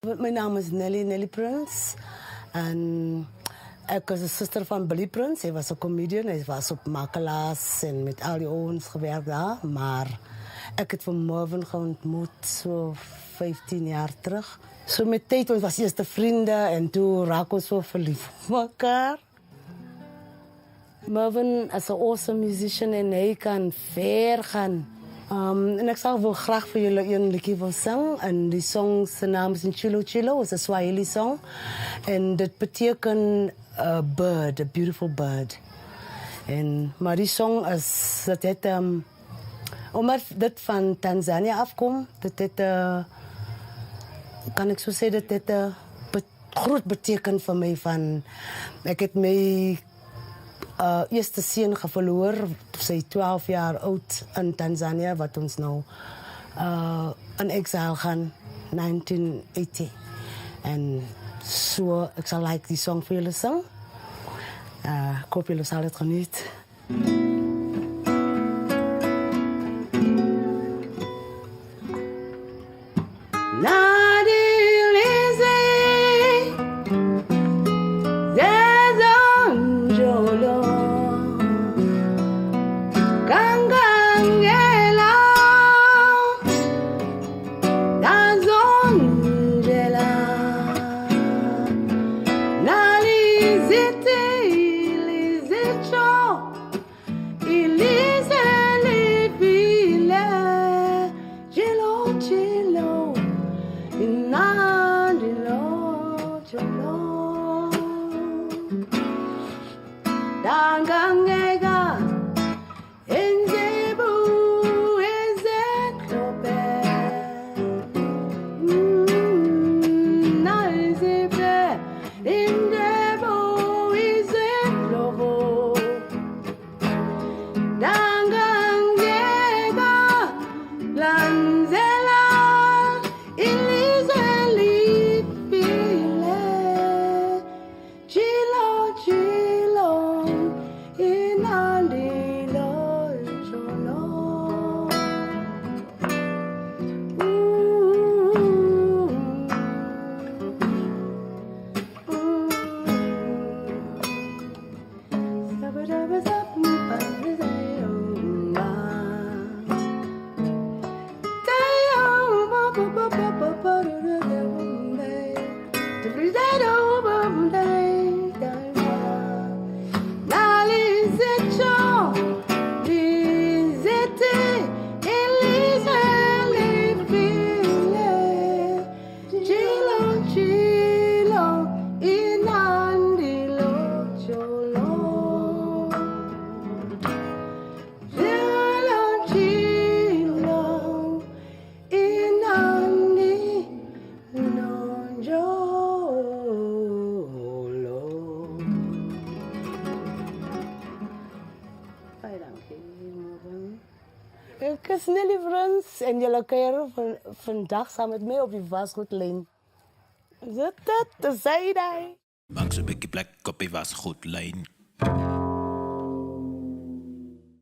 Mijn naam is Nelly Prins. En ik was de zuster van Billy Prins. Hij was een comedian. Hij was op Makelaars en met al die Owens gewerkt daar. Maar ik heb van Mervyn ontmoet zo 15 jaar terug. Zo met tijd, we waren eerst vrienden en toen raakten we zo verliefd op elkaar. Mervyn is een awesome musician en hij kan ver gaan. En ik zou wel graag voor jullie een liedje wil zingen. En die song, zijn naam is Chilo Chilo, is een Swahili song. En dat betekent bird, a beautiful bird. Maar die song is, dat het, omdat dit van Tanzania afkomt, dat het, kan ik zo zeggen, dat het groot betekent voor mij. Van, ik heb mijn eerste zoon verloren, zij 12 jaar oud in Tanzania, wat ons nou in exile gaan, 1980. En zo, ik zal die song voor jullie zingen. Ik hoop jullie zal het genieten. Ik is Nelly Prins en jullie keren vandaag samen met mij op die wasgoedlijn. Is het? Dat zei hij. Maak zo'n beetje plek op die wasgoedlijn.